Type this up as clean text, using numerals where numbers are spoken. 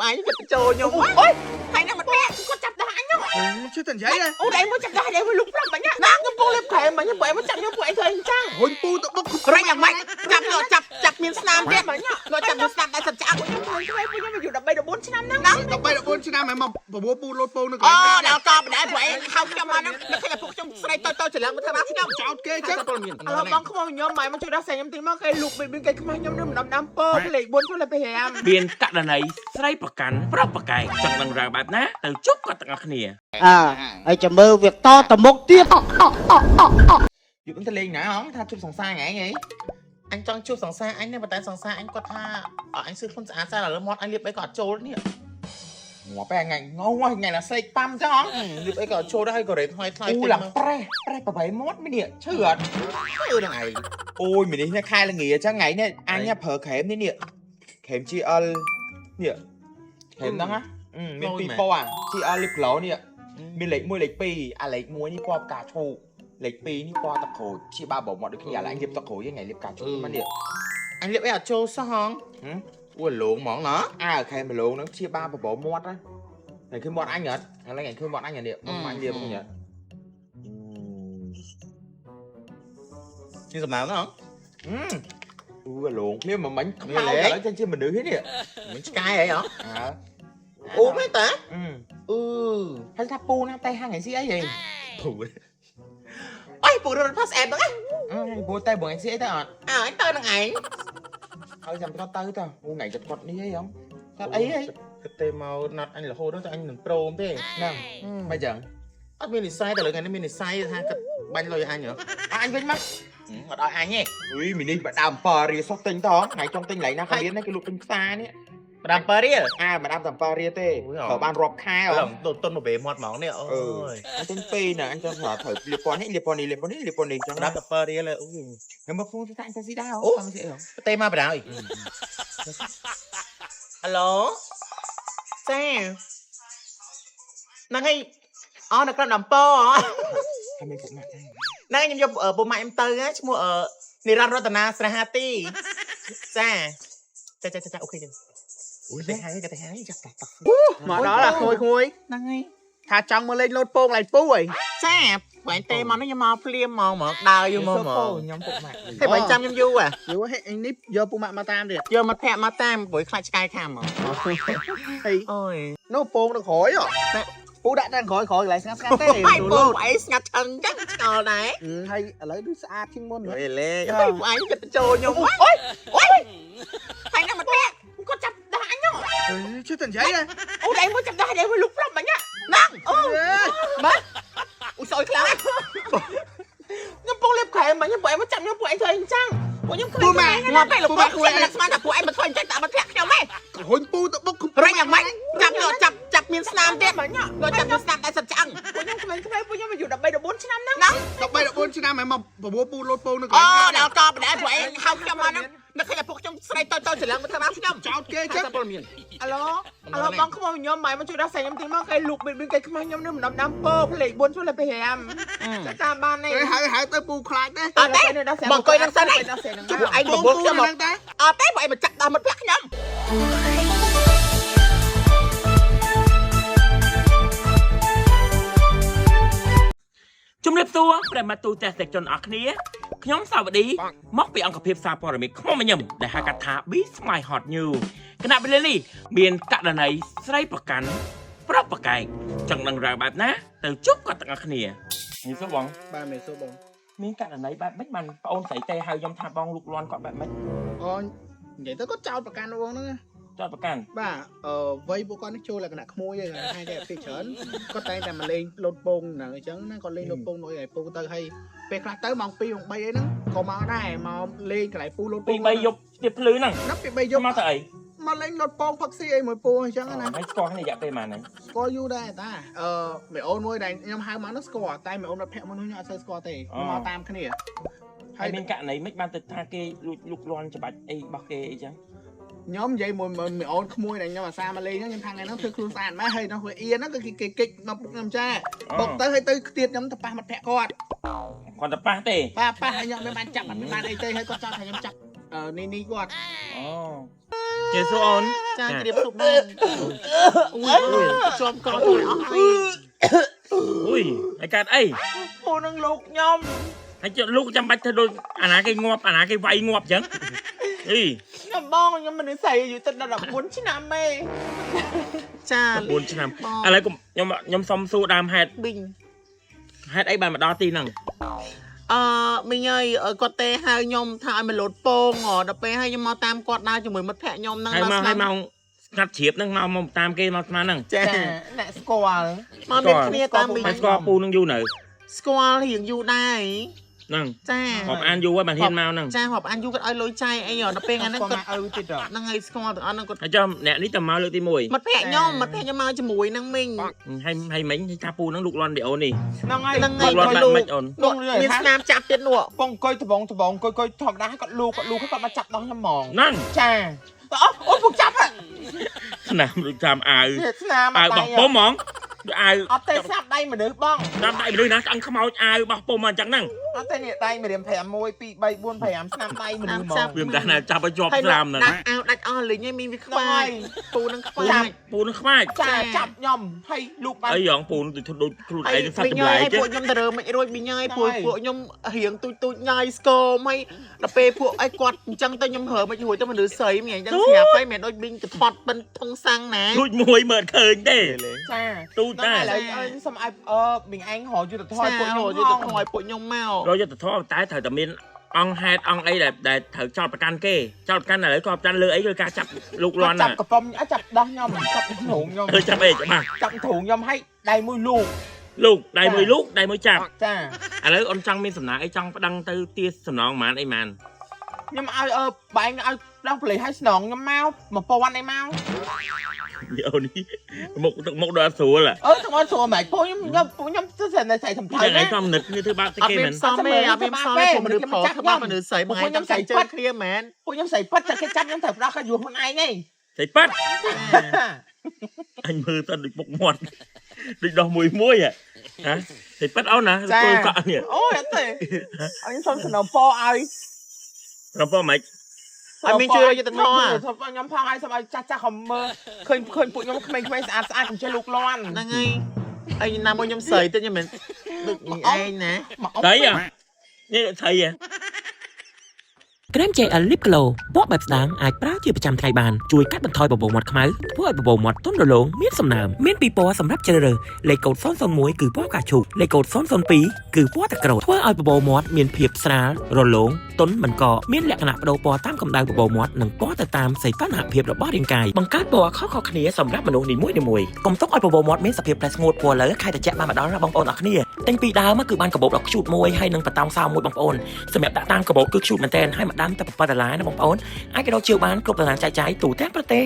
anh chụp trồ nhau ôi hay là mình bé có chụp đã anh nhá chứ thành giấy đây ô đây mới chụp đã đây mới lúc lắm mà nhá nát cái bô lên khỏe mà như vậy mới chụp như vậy thôi chăng hồi pu tao bốc rồi nhằng mày chụp miếng snap đấy mà nhá rồi chụp miếng snap đã sập chạm của nhau thôi chứ bây giờ dù đập bay được 4 năm đó đập bay được 4 năm mày mà bố pu lột pu nó đào to để vậy không cho mà nó cái là phục trong đây tôi chỉ làm một thằng nhau chào kê chứ băng không nhau mày mà chưa đã xem em tìm mà cái lục bên cái không nhau nó đâm po cái này 4 là phải hàm មានករណីស្រីប្រកាន់ប្រុសប្រកែកចង់ដឹងរឿងបែបណាទៅជប់គាត់ទាំងអស់គ្នា ហើយចាំមើលវាតទៅមុខទៀត อยู่เป็นทะเลนะอ๋อถ้าชุบสองซาไงอันจังชุบสองซาอันเนี่ยแต่สองซาอันก็ถ้าอันซื้อคนสะอาดซาแล้วมอดอันเรียบไปก่อนโจเนี่ยหัวแปลงไงงงว่าไงล่ะใส่ปั๊มจ้าเรียบไปก่อนโจได้ก็เลยทอยกูหลังแปร่ปะใบมดไม่เนี่ยเชื่อยังไงโอ้ยไม่ได้เนี่ยคายละเงี้ยจ้าไงเนี่ยอันเนี่ยเผลอเข็มนี่เนี่ยเข็มจีอัลเนี่ยเข็มนั่งอะมีปีปอ่ะจีอัลลิบเหลาเนี่ยมีเหล็กมวยเหล็กปีอะไรมวยนี่ปอบกาชูเหล็กปีนี่ปอตะโขชีบ้าบอกหมดด้วยขี้ยาแล้วอันเรียบตะโขยังไงเรียบกาชูมันเนี่ยอันเรียบไอ้อะโจซะฮองอ้วนหลงหมองเนาะใครมาหลงnó chia baบอกมดá nàyคือมดanh nhởอะไรไงคือมดanh nhởเนี่ยมดanhเรียบkhông nhở như sầm nào nữa không lộn nếu mà mình không bao giờ ở trên chi mình được hết nè mình sky vậy hả mấy ta hay tháp pu nam tay hai ngày xí ấy gì ôi phụ rồi pass em đó pu tay buồn ngày xí ấy thôi anh tên là ngày thôi dầm cho tới tao u ngày chụp quạt đi ấy không quạt ấy ấy cái tên màu nát anh là hô đó cho anh đừng pro không thế nào bây giờ admin saiแต่เลยไงนี่มินsaiทางบันเลยanh nhở anh với mắt mà đòi anh nhé ui mình đi bạn đàm Paris sắp tính đó ngày trong tính lấy na không biết đấy cái lục tính xa nhé mà đàm Paris mà đàm tầm Paris tê ở ban rọp khai ở tôn một bể mọt mỏng này ơi anh tên Pi nè anh cho họ thử Liponi cho đàm tầm Paris là nhưng mà phun anh ta gì đâu không gì không tê ma bà đào alo sao năng hay nó còn đàm po hảนั่งยังอยู่ปุ่มไม้เอ็มเตอร์นะชั่วโมงนิรันดร์รัตนาสระหาตีจ้าโอเคจังอุ้ยแต่หายจับmà đó là khui นั่งไง thà chồng mà lên lột pu lại pu rồi จ้าแหวนเตมันนี่ยังมาเพลียมมองเหมือนดาวอยู่มองยำปุ่มไม้ให้ใบจำยำยูอ่ะ dù hết anh nếp giờ pu mà tam đi โยมาแพะมาแต้มปุ๋ยคลายสกายคามเหรอ thì โอ้ย nó pu nó khỏi rồi pu đã đang khỏi lại sáng sáng thế ไม่ปุ่มไอ้งัดชันจังจอไหน hay lấy đứa xa chuyên môn nữa เฮ้ยเล่ไอ้ปุ่มไอ้จะโจยงโอ้ยใครนั่งมันแพะก็จับได้เนาะchứ thành giấy đây ô đây mới chụp đây mới lúc lắm mà nhá nắng má ui sôi khá nhưng bố liếp khỏe mà nhưng bộ em mới chậm nhưng bộ em thôi chăng bộ nhưng khỏe mà ngọt đây là bộ em là smart là bộ em mà thôi chắc tạo mà phẹt nhau mấy hồi pu tao bốc rồi nhằng mày chập miếng snap đấy mà nhá rồi chập miếng snap đã sập chăng bộ nhưng bộ nhưng mà dù đập bay được 4 năm nắng đập bay được 4 năm mày mà bố pu lột pu nó đào to để vậy không cho mà nó cái là phục trong đây tôi chỉ làm một thằng áo chào kê chứ alo băng không nhau mày mà chưa đã xem em tìm mà cái lục bên cái không nhau nó đâm po cái này 4 là phải hàm ta ban này hãy tới pu khai đấy bọn coi đang sao này chụp anh một bước cho một té vậy mà chặt đào một phát nhầm ជំរាបសួរប្រិមត្តទូទាំងសេចក្ដីអស់គ្នាខ្ញុំសាវឌីមកពីអង្គភាពសារព័ត៌មានខ្ញុំញឹមដែលហៅកាត់ថា B Smile Hot News គណៈពេលនេះមានករណីស្រីប្រកាន់ប្រុសប្រកែកចង់ដឹងរឿងបែបណាទៅជប់គាត់ទាំងអស់គ្នានេះសួរបងបាទមេសួរបងមានករណីបែបម៉េចបានប្អូនស្រីតេហៅខ្ញុំថាបងលូកលាន់គាត់បែបម៉េច អូនិយាយទៅគាត់ចោតប្រកាន់បងហ្នឹង ចោតប្រកាន់ បាទវ័យពួកគាត់នេះចូលលក្ខណៈក្មួយឯងហើយតែពេលច្រើនគាត់តែងតែមកលេងលូតពងហ្នឹងអញ្ចឹងណាគាត់លេងលូតពងនោះឯងពងទៅហើយពេលខ្លះទៅម៉ោង 2 ម៉ោង 3 អីហ្នឹងក៏មកដែរមកលេងកន្លែងពូលូតពង 2 3យប់ទៀតភ្លឺហ្នឹង ណាពី 3 យប់ មកទៅអី មកលេងលូតពងផឹកស៊ីអីមួយពូអញ្ចឹងណា ហើយស្គាល់គ្នារយៈពេលប៉ុន្មានហ្នឹង ស្គាល់យូរដែរតាមេអូនមួយដែលខ្ញុំហៅមកនោះស្គាល់តែមេអូនរត់ភ័ក្រមួយនោះខ្ញុំអត់សូវស្គាល់ទេមកតាមគ្នា ហើយមានករណីមិនបានទៅថាគេលូកលាន់ច្បាច់អីរបស់គេអីចឹង nhóm vậy mùi ôn khmui này nhưng mà sao mà lên nhưng thằng này nó thưa luôn sàn má hay nó hồi yên nó cái kịch nó bụng làm cha bọc tới hay tới tiệt nhóm tập ba mặt thẹn con còn tập ba tê ba hay nhóm bên ban chậm bên ban ấy tê hay con cho thằng nhóm chậm ni quạt ចេះសួរអូន ចាជម្រាបសួរបងអូយជាប់កោទៅអស់ហើយ អុយហើយកើតអី ពូនឹងលោកខ្ញុំ ហើយចុះលោកចាំបាច់ធ្វើដូចអាណាគេងាប់អាណាគេវាយងាប់អញ្ចឹងអី ខ្ញុំបងខ្ញុំមនុស្សស្រីអាយុទៅដល់14ឆ្នាំទេចា 9ឆ្នាំឥឡូវខ្ញុំសុំសួរដើមហេតុ ប៊ីង ហេតុអីបានមកដល់ទីហ្នឹង មីងអើយគាត់ទេហៅខ្ញុំថាឲ្យមកលោតពងដល់ពេលឲ្យខ្ញុំមកតាមគាត់ដើរជាមួយមិត្តភក្តិខ្ញុំហ្នឹង ហើយមក ដល់ ហើយមកស្ងាត់ជ្រាបហ្នឹងមកតាមគេមកស្មានហ្នឹង ចាអ្នកស្គាល់មកមានគ្នាតាមមីង ហើយស្គាល់ពូនឹងយូរនៅ ស្គាល់រៀងយូរដែរ ហ្នឹង ចា រាប់អានយូរហើយបានហ៊ានមកហ្នឹង ចារាប់អានយូរគាត់ឲ្យលុយចាយអីដល់ពេលហ្នឹងគាត់ ឲ្យទៀត ហ្នឹងហើយស្គាល់ទាំងអស់ហ្នឹងគាត់ ហើយចុះអ្នកនេះតែមកលើកទី1 មិត្តភក្តិខ្ញុំមកជាមួយនឹងមីង ហើយមិញថាពូហ្នឹងលោកលន់វីអូនេះ ហ្នឹងហើយ ហ្នឹង ល ហើយ ន់បាត់មិនអូន លោកមានស្នាមចាប់ទៀតនោះ ពងអង្គុយត្បូងត្បូងអង្គុយធម្មតាគាត់លូគាត់មកចាប់ដល់ខ្ញុំហ្មង ហ្នឹង ចាអូពុកចាប់ហ่ะ ស្នាមដូចតាមអាវ ស្នាម អាវបោះពុំហ្មងអាវ អត់ទេស្នាមដៃមនុស្សបង តាមដៃមនុស្សណាឆ្អឹងខ្មោចអាវបោះពុំមកអញ្ចឹងហ្នឹង អត់ទេនេះដៃម្រាម5 1 2 3 4 5ស្នាមដៃមនុស្សហ្មង វាមិនដាស់ណាចាប់ឲ្យជាប់ស្នាមហ្នឹង ដាច់អាវដាច់អស់លេងឲ្យមីងវាខ្វាយពូនឹងខ្វាយ ពូនឹងខ្វាច់ ចាចាប់ខ្ញុំហើយលោកបាន អីយ៉ាងពូនឹងទៅដូចខ្លួនឯងសត្វ មីង ចម្លែក ឲ្យ ចឹង ពួកខ្ញុំទៅរើមិនរួចមីងឲ្យពួកខ្ញុំរៀងទូចញ៉ាយស្គមហើយដល់ពេលពួកអីគាត់អញ្ចឹងទៅខ្ញុំរើមិនរួចទៅមនុស្សស្រីមីងអញ្ចឹងស្រាប់ហើយមិនដូចមីងទៅថត់បិនធងសាំងណា ទូចមួយមើលឃើញទេ ចា ទូចតែ ឥឡូវអើសុំឲ្យមីងឯងរកយុទ្ធធម៌ ពួក ពួក ខ្ញុំ ខ្ញុំ យកទៅថយពួកខ្ញុំមក រយយុទ្ធធម៌តែត្រូវតែមានអង្គហេតុអង្គអីដែលត្រូវចោតប្រកាន់គេចោតប្រកាន់ឥឡូវក៏ប្រកាន់លើអីគឺការចាប់លោកលន់ ចាប់ ណា កំប៉ុំចាប់ដោះខ្ញុំចាប់ទ្រូងខ្ញុំ ចាប់អីច្បាស់ ចាប់ទ្រូងខ្ញុំឲ្យដៃមួយលូក លោកដៃមួយលោកដៃមួយចាប់ ចា ឥឡូវអូនចង់មានសំណាងអីចង់ប្តឹងទៅទាសំណងប៉ុន្មានអីប៉ុន្មាន ខ្ញុំឲ្យបែងឲ្យដល់ប្លេឲ្យស្នងខ្ញុំមក1000អីមក វាអូននេះមកដល់ស្រួល ទាំងអត់ស្រួលមិនពួកខ្ញុំទៅស្តែសំថើ តែឯ ណា ងសំនិតគ្នាធ្វើបាបទៅ អត់ គេ មា មែ ន ន សមទេអត់មានសមទេពួកមនុស្សប្រុសក្បាលមនុស្សស្រីបង្ហាញតែចាញ់ជើងគ្នាមែន ពួកខ្ញុំស្រីប៉ិតតែគេចាប់ខ្ញុំត្រូវផ្ដោះគេយួរខ្លួនឯងហី ស្អីប៉ាត់អញមើលទៅដូចមុខមាត់ដូចដោះមួយហ៎ស្អីប៉ាត់អូនណាគោសក់នេះ អូយអត់ទេអញសុំសំណពរឲ្យ រំពងមិន អត់មានជួយយុទ្ធធម៌ ខ្ញុំផងឲ្យសុំឲ្យចាស់ខំមើលឃើញពួកខ្ញុំក្មេងៗស្អាតកុំចេះលូកលាន់ ហ្នឹងហើយអីណាមកខ្ញុំស្រីទៅខ្ញុំមិនដូចឯងណា ស្អីនេះស្អី ក្រែម JL Lip Glow ពណ៌បែបស្ដាងអាចប្រើជាប្រចាំថ្ងៃបានជួយកាត់បន្ថយបបោមាត់ខ្មៅធ្វើឲ្យបបោមាត់ទន់រលោងមានសំណើមមានពីរពណ៌សម្រាប់ជ្រើសរើសលេខកូដ001គឺពណ៌ផ្កាឈូកលេខកូដ002គឺពណ៌ទឹកក្រូចធ្វើឲ្យបបោមាត់មានភាពស្រាលរលោងទន់មិនកកមានលក្ខណៈបដូរពណ៌តាមកម្ដៅបបោមាត់និងពណ៌ទៅតាមសីតុណ្ហភាពរបស់រាងកាយបង្កើតពណ៌ខុសៗគ្នាសម្រាប់មនុស្សនីមួយៗកុំទុកឲ្យបបោមាត់មានសភាពប្រេះស្ងួតពណ៌លើខែត្រជាក់បានមកដល់ណាបងប្អូនអរគ្នាតែពីដើមគឺបានកាបូបដ៏ខ្ជូតមួយហើយនឹងបតោងសោមួយបងប្អូនសម្រាប់ដាក់តាមកាបូបគឺខ្ជូតមែនតើហើយមកដាំតែ7ដុល្លារណាបងប្អូនអាចក៏រកជឿបានគ្រប់តំណែងចែកចាយទូទាំងប្រទេស